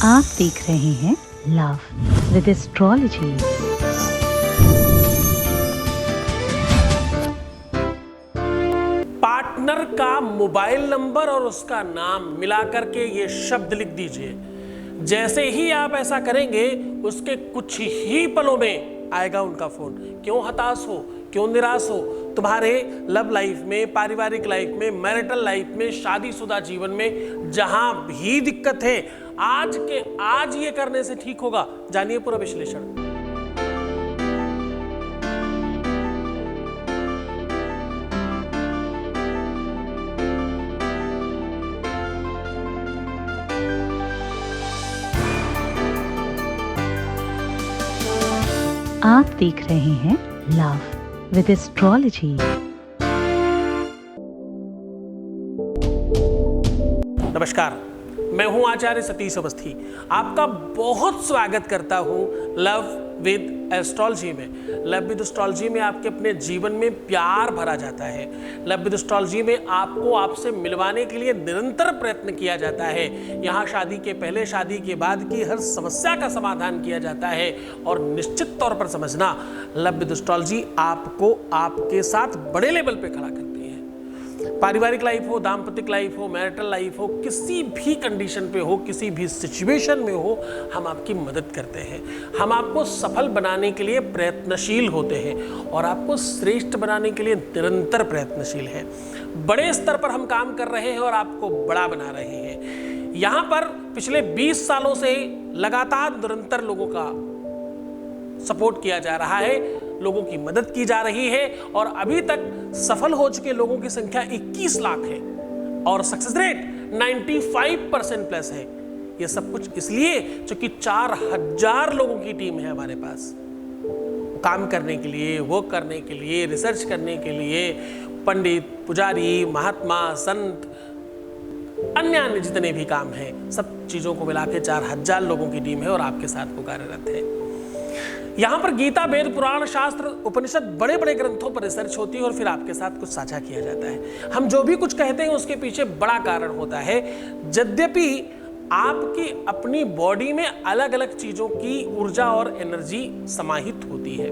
आप देख रहे हैं लव विद एस्ट्रोलॉजी। पार्टनर का मोबाइल नंबर और उसका नाम मिलाकर के ये शब्द लिख दीजिए। जैसे ही आप ऐसा करेंगे उसके कुछ ही पलों में आएगा उनका फोन। क्यों हताश हो, क्यों निराश हो, तुम्हारे लव लाइफ में, पारिवारिक लाइफ में, मैरिटल लाइफ में, शादीशुदा जीवन में जहां भी दिक्कत है, आज के आज ये करने से ठीक होगा। जानिए पूरा विश्लेषण। आप देख रहे हैं लव विद एस्ट्रोलॉजी। नमस्कार, मैं हूं आचार्य सतीश अवस्थी। आपका बहुत स्वागत करता हूं लव विद एस्ट्रोलॉजी में। लव विद एस्ट्रोलॉजी में आपके अपने जीवन में प्यार भरा जाता है। लव विद एस्ट्रोलॉजी में आपको आपसे मिलवाने के लिए निरंतर प्रयत्न किया जाता है। यहाँ शादी के पहले, शादी के बाद की हर समस्या का समाधान किया जाता है। और निश्चित तौर पर समझना, लव विद एस्ट्रोलॉजी आपको आपके साथ बड़े लेवल पे खड़ा करती है। पारिवारिक लाइफ हो, दाम्पतिक लाइफ हो, मैरिटल लाइफ हो, किसी भी कंडीशन पे हो, किसी भी सिचुएशन में हो, हम आपकी मदद करते हैं। हम आपको सफल बनाने के लिए प्रयत्नशील होते हैं और आपको श्रेष्ठ बनाने के लिए निरंतर प्रयत्नशील हैं। बड़े स्तर पर हम काम कर रहे हैं और आपको बड़ा बना रहे हैं। यहाँ पर पिछले 20 सालों से लगातार निरंतर लोगों का सपोर्ट किया जा रहा है, लोगों की मदद की जा रही है और अभी तक सफल हो चुके लोगों की संख्या 21 लाख है और सक्सेस रेट 95% प्लस है। यह सब कुछ इसलिए क्योंकि 4000 लोगों की टीम है हमारे पास, काम करने के लिए, वर्क करने के लिए, रिसर्च करने के लिए। पंडित, पुजारी, महात्मा, संत, अन्य जितने भी काम हैं, सब चीजों को मिला के 4000 लोगों की टीम है और आपके साथ वो कार्यरत है। यहाँ पर गीता, वेद, पुराण, शास्त्र, उपनिषद, बड़े बड़े ग्रंथों पर रिसर्च होती है और फिर आपके साथ कुछ साझा किया जाता है। हम जो भी कुछ कहते हैं उसके पीछे बड़ा कारण होता है। यद्यपि आपकी अपनी बॉडी में अलग अलग चीजों की ऊर्जा और एनर्जी समाहित होती है।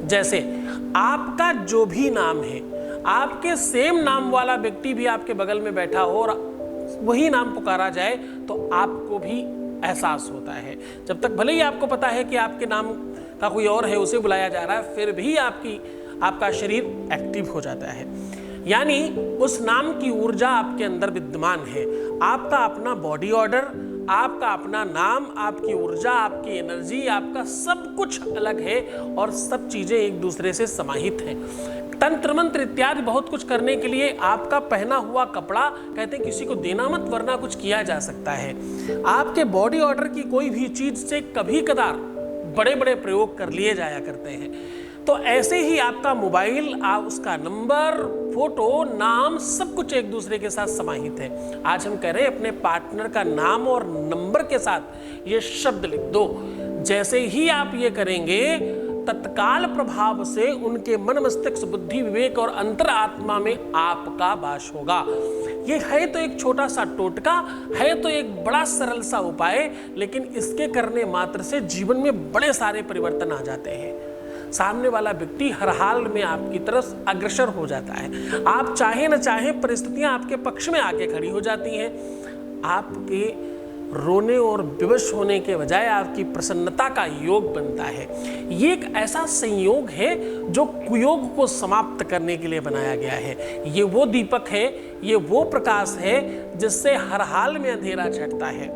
जैसे आपका जो भी नाम है, आपके सेम नाम वाला व्यक्ति भी आपके बगल में बैठा हो और वही नाम पुकारा जाए तो आपको भी एहसास होता है। जब तक भले ही आपको पता है कि आपके नाम का कोई और है, उसे बुलाया जा रहा है, फिर भी आपका शरीर एक्टिव हो जाता है। यानी उस नाम की ऊर्जा आपके अंदर विद्यमान है। आपका अपना बॉडी ऑर्डर, आपका अपना नाम, आपकी ऊर्जा, आपकी एनर्जी, आपका सब कुछ अलग है और सब चीजें एक दूसरे से समाहित हैं। तंत्र मंत्र इत्यादि बहुत कुछ करने के लिए आपका पहना हुआ कपड़ा, कहते हैं किसी को देना मत वरना कुछ किया जा सकता है। आपके बॉडी ऑर्डर की कोई भी चीज से कभी कदार बड़े बड़े प्रयोग कर लिए जाया करते हैं। तो ऐसे ही आपका मोबाइल, उसका नंबर, फोटो, नाम, सब कुछ एक दूसरे के साथ समाहित है। आज हम कह रहे हैं अपने पार्टनर का नाम और नंबर के साथ ये शब्द लिख दो। जैसे ही आप ये करेंगे तत्काल प्रभाव से उनके मन, मस्तिष्क, बुद्धि, विवेक और अंतरात्मा में आपका वास होगा। ये है तो एक छोटा सा टोटका, है तो एक बड़ा सरल सा उपाय, लेकिन इसके करने मात्र से जीवन में बड़े सारे परिवर्तन आ जाते हैं। सामने वाला व्यक्ति हर हाल में आपकी तरफ अग्रसर हो जाता है। आप चाहे न चाहे परिस्थितियां आपके पक्ष में आके खड़ी हो जाती हैं। आपके रोने और विवश होने के बजाय आपकी प्रसन्नता का योग बनता है। ये एक ऐसा संयोग है जो कुयोग को समाप्त करने के लिए बनाया गया है। ये वो दीपक है, ये वो प्रकाश है जिससे हर हाल में अंधेरा छटता है।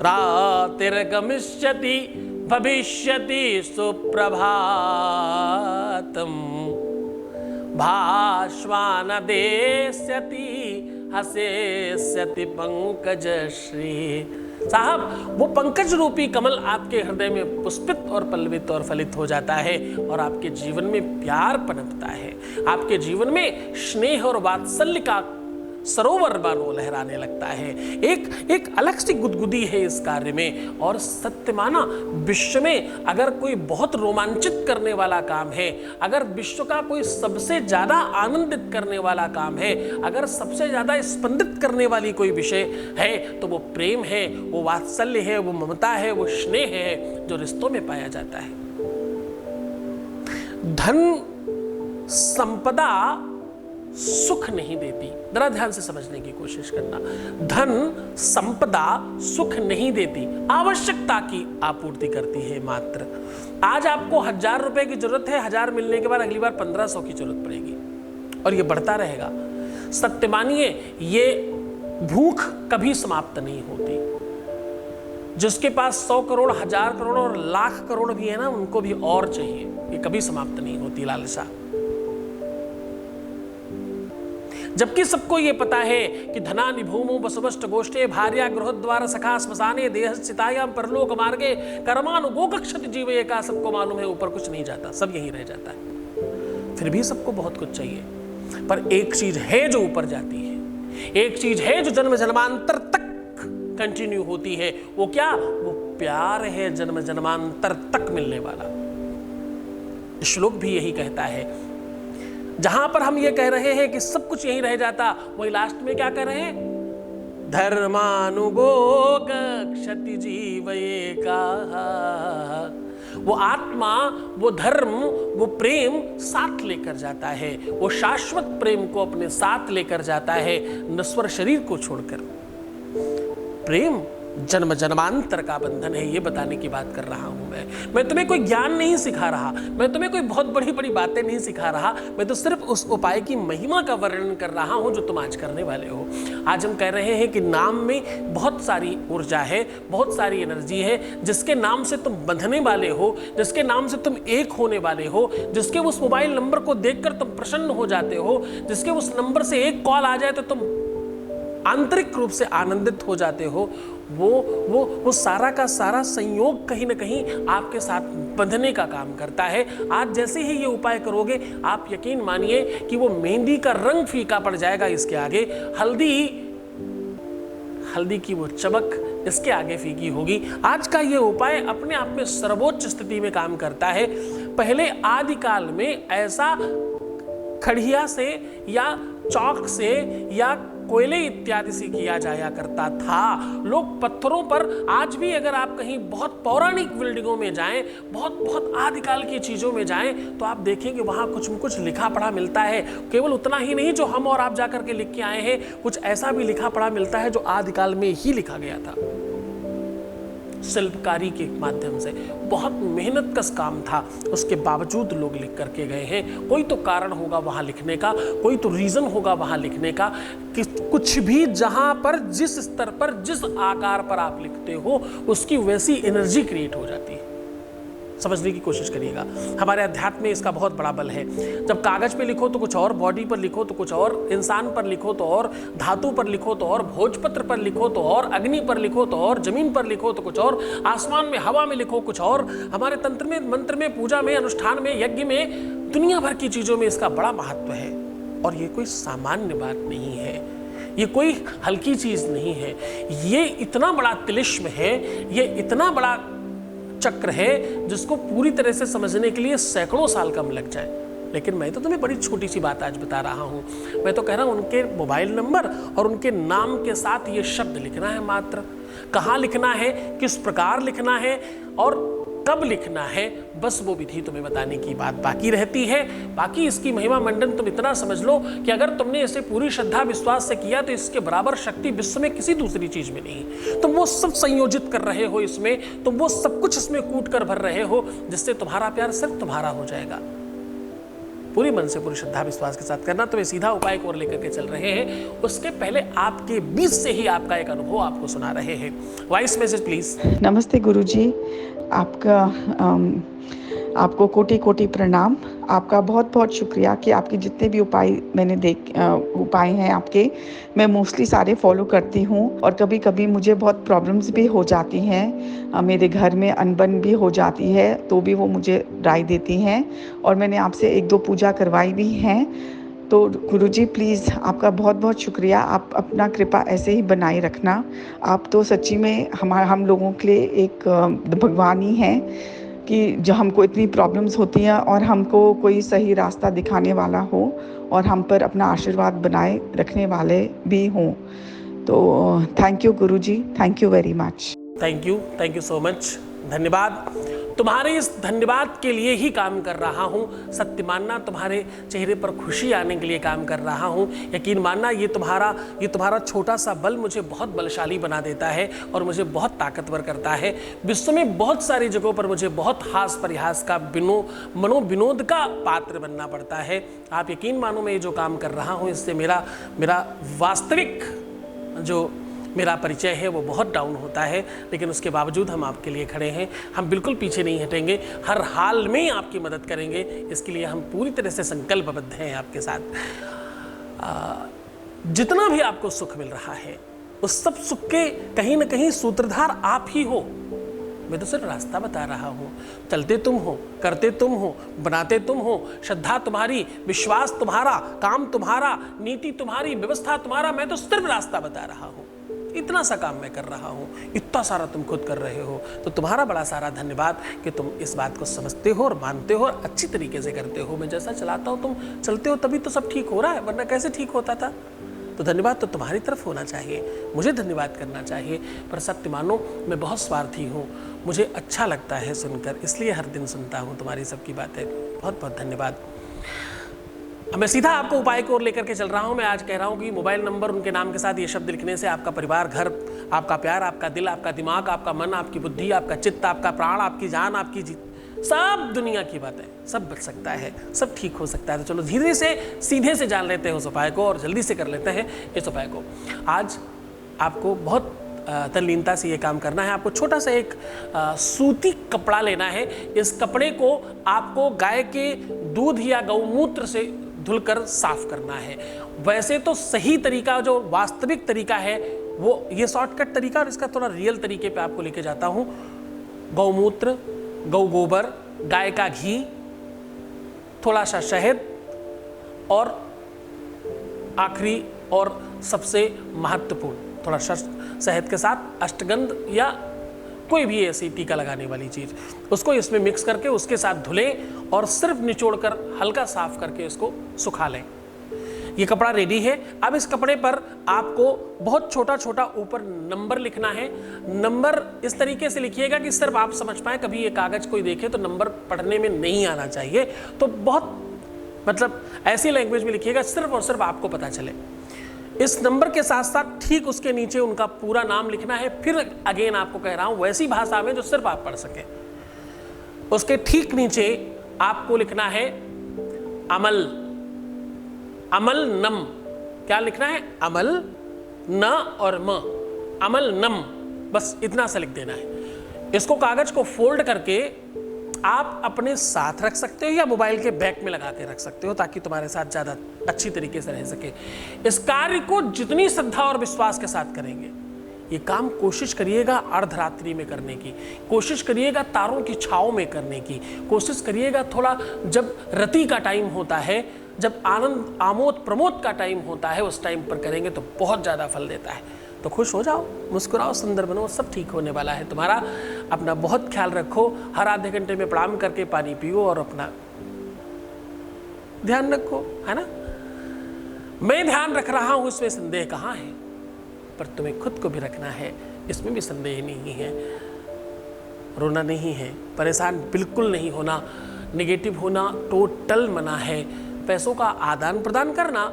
रातिर्गमिष्यति भविष्यति सुप्रभातम भास्वान देस्यति हसेस्यति पंकज श्री। साहब, वो पंकज रूपी कमल आपके हृदय में पुष्पित और पल्लवित और फलित हो जाता है और आपके जीवन में प्यार पनपता है। आपके जीवन में स्नेह और वात्सल्य का सरोवर मानो लहराने लगता है। एक अलग सी गुदगुदी है इस कार्य में। और सत्य माना, विश्व में अगर कोई बहुत रोमांचित करने वाला काम है, अगर विश्व का कोई सबसे ज्यादा आनंदित करने वाला काम है, अगर सबसे ज्यादा स्पंदित करने वाली कोई विषय है, तो वो प्रेम है, वो वात्सल्य है, वो ममता है, वो स्नेह है, जो रिश्तों में पाया जाता है। धन संपदा सुख नहीं देती। जरा ध्यान से समझने की कोशिश करना। धन संपदा सुख नहीं देती, आवश्यकता की आपूर्ति करती है मात्र। आज आपको 1000 रुपए की जरूरत है, 1000 मिलने के बाद अगली बार 1500 की जरूरत पड़ेगी और ये बढ़ता रहेगा। सत्य मानिए, ये भूख कभी समाप्त नहीं होती। जिसके पास 100 करोड़, 1000 करोड़ और लाख करोड़ भी है ना, उनको भी और चाहिए। ये कभी समाप्त नहीं होती लालसा। जबकि सबको ये पता है कि धनानि भूमौ वसुवष्ट गोष्ठे भार्या गृहद्वार सखा श्मशाने देहस्थितायाम परलोक मार्गे कर्मानुगो गच्छति जीव एका। सबको मालूम है ऊपर कुछ नहीं जाता, सब यहीं रह जाता है। फिर भी सबको बहुत कुछ चाहिए, पर एक चीज है जो ऊपर जाती है, एक चीज है जो जन्म जन्मांतर तक कंटिन्यू होती है। वो क्या? वो प्यार है, जन्म जन्मांतर तक मिलने वाला। श्लोक भी यही कहता है। जहां पर हम ये कह रहे हैं कि सब कुछ यहीं रह जाता, वही लास्ट में क्या कह रहे हैं? धर्मानुगो गच्छति जीव एका। वो आत्मा, वो धर्म, वो प्रेम साथ लेकर जाता है। वो शाश्वत प्रेम को अपने साथ लेकर जाता है, नश्वर शरीर को छोड़कर। प्रेम जन्म जन्मांतर का बंधन है, ये बताने की बात कर रहा हूं मैं तुम्हें कोई ज्ञान नहीं सिखा रहा, मैं तुम्हें कोई बहुत बड़ी बड़ी बातें नहीं सिखा रहा, मैं तो सिर्फ उस उपाय की महिमा का वर्णन कर रहा हूं जो तुम आज करने वाले हो। आज हम कह रहे हैं कि नाम में बहुत सारी ऊर्जा है, बहुत सारी एनर्जी है, जिसके नाम से तुम बंधने वाले हो, जिसके नाम से तुम एक होने वाले हो, जिसके उस मोबाइल नंबर को देखकर तुम प्रसन्न हो जाते हो, जिसके उस नंबर से एक कॉल आ जाए तो तुम आंतरिक रूप से आनंदित हो जाते हो। वो सारा का सारा संयोग कहीं ना कहीं आपके साथ बंधने का काम करता है। आज जैसे ही ये उपाय करोगे, आप यकीन मानिए कि वो मेहंदी का रंग फीका पड़ जाएगा इसके आगे, हल्दी की वो चमक इसके आगे फीकी होगी। आज का ये उपाय अपने आप में सर्वोच्च स्थिति में काम करता है। पहले आदिकाल में ऐसा खड़िया से या चौक से या कोयले इत्यादि से किया जाया करता था। लोग पत्थरों पर, आज भी अगर आप कहीं बहुत पौराणिक बिल्डिंगों में जाएं, बहुत आदिकाल की चीजों में जाएं, तो आप देखेंगे वहां कुछ लिखा पढ़ा मिलता है। केवल उतना ही नहीं जो हम और आप जाकर के लिख के आए हैं, कुछ ऐसा भी लिखा पढ़ा मिलता है जो आदिकाल में ही लिखा गया था। शिल्पकारी के माध्यम से बहुत मेहनत का काम था, उसके बावजूद लोग लिख करके गए हैं। कोई तो कारण होगा वहां लिखने का, कोई तो रीजन होगा वहां लिखने का कि कुछ भी जहां पर, जिस स्तर पर, जिस आकार पर आप लिखते हो, उसकी वैसी एनर्जी क्रिएट हो जाती है। समझने की कोशिश करिएगा। हमारे अध्यात्म में इसका बहुत बड़ा बल है। जब कागज पे लिखो तो कुछ और, बॉडी पर लिखो तो कुछ और, इंसान पर लिखो तो और, धातु पर लिखो तो और, भोजपत्र पर लिखो तो और, अग्नि पर लिखो तो और, जमीन पर लिखो तो कुछ और, आसमान में हवा में लिखो कुछ और। हमारे तंत्र में, मंत्र में, पूजा में, अनुष्ठान में, यज्ञ में, दुनिया भर की चीजों में इसका बड़ा महत्व है। और ये कोई सामान्य बात नहीं है, ये कोई हल्की चीज नहीं है। ये इतना बड़ा तिलिस्म है, ये इतना बड़ा चक्र है जिसको पूरी तरह से समझने के लिए सैकड़ों साल कम लग जाए। लेकिन मैं तो तुम्हें बड़ी छोटी सी बात आज बता रहा हूं। मैं तो कह रहा हूं उनके मोबाइल नंबर और उनके नाम के साथ ये शब्द लिखना है मात्र। कहाँ लिखना है, किस प्रकार लिखना है और कब लिखना है, बस वो विधि तुम्हें बताने की बात बाकी रहती है। बाकी इसकी महिमा मंडन तुम इतना समझ लो कि अगर तुमने इसे पूरी श्रद्धा विश्वास से किया तो इसके बराबर शक्ति विश्व में किसी दूसरी चीज में नहीं। तुम वो सब संयोजित कर रहे हो इसमें, तुम वो सब कुछ इसमें कूट कर भर रहे हो, जिससे तुम्हारा प्यार सिर्फ तुम्हारा हो जाएगा। पूरी मन से, पूरी श्रद्धा विश्वास के साथ करना। तो वे सीधा उपाय को लेकर के चल रहे हैं, उसके पहले आपके बीच से ही आपका एक अनुभव आपको सुना रहे हैं। Voice message please. नमस्ते गुरुजी, आपको कोटि कोटि प्रणाम। आपका बहुत बहुत शुक्रिया कि आपके जितने भी उपाय हैं आपके, मैं मोस्टली सारे फॉलो करती हूँ। और कभी कभी मुझे बहुत प्रॉब्लम्स भी हो जाती हैं, मेरे घर में अनबन भी हो जाती है, तो भी वो मुझे राय देती हैं। और मैंने आपसे 1-2 पूजा करवाई भी हैं, तो गुरुजी प्लीज़ आपका बहुत बहुत शुक्रिया। आप अपना कृपा ऐसे ही बनाए रखना। आप तो सच्ची में हम लोगों के लिए एक भगवान ही हैं कि जो हमको इतनी प्रॉब्लम्स होती हैं और हमको कोई सही रास्ता दिखाने वाला हो और हम पर अपना आशीर्वाद बनाए रखने वाले भी हों। तो thank you Guruji, thank you very much. Thank you so much. धन्यवाद। तुम्हारे इस धन्यवाद के लिए ही काम कर रहा हूँ। सत्य मानना, तुम्हारे चेहरे पर खुशी आने के लिए काम कर रहा हूँ। यकीन मानना, ये तुम्हारा छोटा सा बल मुझे बहुत बलशाली बना देता है और मुझे बहुत ताकतवर करता है। विश्व में बहुत सारी जगहों पर मुझे बहुत हास परिहास का मनोविनोद का पात्र बनना पड़ता है। आप यकीन मानो, मैं ये जो काम कर रहा हूँ इससे मेरा वास्तविक जो मेरा परिचय है वो बहुत डाउन होता है, लेकिन उसके बावजूद हम आपके लिए खड़े हैं। हम बिल्कुल पीछे नहीं हटेंगे, हर हाल में आपकी मदद करेंगे। इसके लिए हम पूरी तरह से संकल्पबद्ध हैं आपके साथ। जितना भी आपको सुख मिल रहा है उस सब सुख के कहीं ना कहीं सूत्रधार आप ही हो। मैं तो सिर्फ रास्ता बता रहा हूँ। चलते तुम हो, करते तुम हो, बनाते तुम हो। श्रद्धा तुम्हारी, विश्वास तुम्हारा, काम तुम्हारा, नीति तुम्हारी, व्यवस्था तुम्हारा। मैं तो सिर्फ रास्ता बता रहा हूँ। इतना सा काम मैं कर रहा हूँ, इतना सारा तुम खुद कर रहे हो। तो तुम्हारा बड़ा सारा धन्यवाद कि तुम इस बात को समझते हो और मानते हो और अच्छी तरीके से करते हो। मैं जैसा चलाता हूँ तुम चलते हो, तभी तो सब ठीक हो रहा है, वरना कैसे ठीक होता था। तो धन्यवाद तो तुम्हारी तरफ होना चाहिए, मुझे धन्यवाद करना चाहिए। पर सत्य मानो, मैं बहुत स्वार्थी हूँ। मुझे अच्छा लगता है सुनकर, इसलिए हर दिन सुनता हूँ तुम्हारी सबकी बातें। बहुत बहुत धन्यवाद। अब मैं सीधा आपको उपाय की ओर लेकर के चल रहा हूं। मैं आज कह रहा हूं कि मोबाइल नंबर, उनके नाम के साथ ये शब्द लिखने से आपका परिवार, घर, आपका प्यार, आपका दिल, आपका दिमाग, आपका मन, आपकी बुद्धि, आपका चित्त, आपका प्राण, आपकी जान, आपकी जीत, सब दुनिया की बातें, सब बच सकता है, सब ठीक हो सकता है। तो चलो धीरे से सीधे से जान लेते हैं उस उपाय को और जल्दी से कर लेते हैं इस उपाय को। आज आपको बहुत तल्लीनता से ये काम करना है। आपको छोटा सा एक सूती कपड़ा लेना है। इस कपड़े को आपको गाय के दूध या गौमूत्र से धुलकर साफ करना है। वैसे तो सही तरीका, जो वास्तविक तरीका है, वो ये शॉर्टकट तरीका, और इसका थोड़ा रियल तरीके पे आपको लेके जाता हूँ। गौमूत्र, गौ गोबर, गाय का घी, थोड़ा सा शहद और आखिरी और सबसे महत्वपूर्ण, थोड़ा शहद के साथ अष्टगंध या कोई भी ऐसी टीका लगाने वाली चीज़, उसको इसमें मिक्स करके उसके साथ धुलें और सिर्फ निचोड़कर हल्का साफ करके इसको सुखा लें। ये कपड़ा रेडी है। अब इस कपड़े पर आपको बहुत छोटा छोटा ऊपर नंबर लिखना है। नंबर इस तरीके से लिखिएगा कि सिर्फ आप समझ पाए। कभी ये कागज कोई देखे तो नंबर पढ़ने में नहीं आना चाहिए, तो बहुत ऐसी लैंग्वेज में लिखिएगा सिर्फ और सिर्फ आपको पता चले। इस नंबर के साथ साथ ठीक उसके नीचे उनका पूरा नाम लिखना है। फिर अगेन आपको कह रहा हूं, वैसी भाषा में जो सिर्फ आप पढ़ सकें। उसके ठीक नीचे आपको लिखना है अमल, अमल नम। क्या लिखना है? अमल, न और म, अमल नम, बस इतना सा लिख देना है। इसको कागज को फोल्ड करके आप अपने साथ रख सकते हो या मोबाइल के बैक में लगा के रख सकते हो, ताकि तुम्हारे साथ ज़्यादा अच्छी तरीके से रह सके। इस कार्य को जितनी श्रद्धा और विश्वास के साथ करेंगे, ये काम कोशिश करिएगा अर्धरात्रि में करने की, कोशिश करिएगा तारों की छाँव में करने की, कोशिश करिएगा थोड़ा जब रति का टाइम होता है, जब आनंद आमोद प्रमोद का टाइम होता है, उस टाइम पर करेंगे तो बहुत ज़्यादा फल देता है। तो खुश हो जाओ, मुस्कुराओ, सुंदर बनो, सब ठीक होने वाला है तुम्हारा। अपना बहुत ख्याल रखो। हर आधे घंटे में प्रणाम करके पानी पियो और अपना ध्यान रखो, है ना। मैं ध्यान रख रहा हूं, इसमें संदेह कहाँ है, पर तुम्हें खुद को भी रखना है, इसमें भी संदेह नहीं है। रोना नहीं है, परेशान बिल्कुल नहीं होना, नेगेटिव होना टोटल मना है। पैसों का आदान प्रदान करना,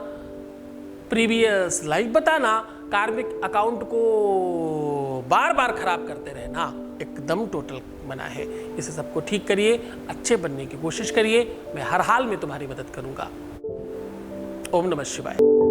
प्रीवियस लाइफ बताना, कार्मिक अकाउंट को बार बार खराब करते रहना एकदम टोटल मना है। इसे सबको ठीक करिए, अच्छे बनने की कोशिश करिए। मैं हर हाल में तुम्हारी मदद करूंगा। ओम नमः शिवाय।